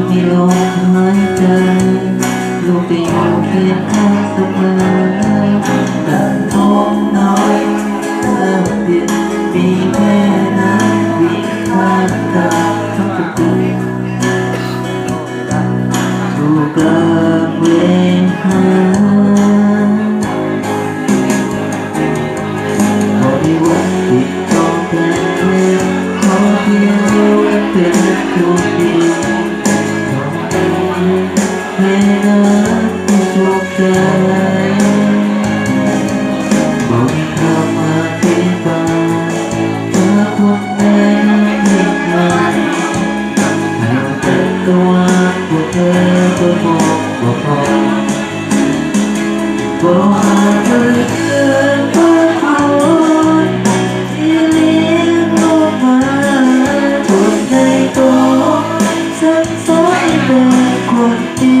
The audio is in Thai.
มีลมหายใจลูกจะอยู่เคียงข้างเสมอแต่ท้องน้อยเริ่มเปลี่ยนมีแค่นั้นวิ่งผ่านตาทั้งประตูถูกกลับเวรหาขอให้วันติดต่อกันขอเพียงเดียวเป็นคนดีให้รักผู้สุขใจบอกคำอธิบายเธอคนไหนไม่ไกลให้แต่ตัวพวกเธอก็บอกว่าพอบอกเธอเกินกว่าคนที่เลี้ยงลูกมาคนในตัวสักสายเป็นคนดี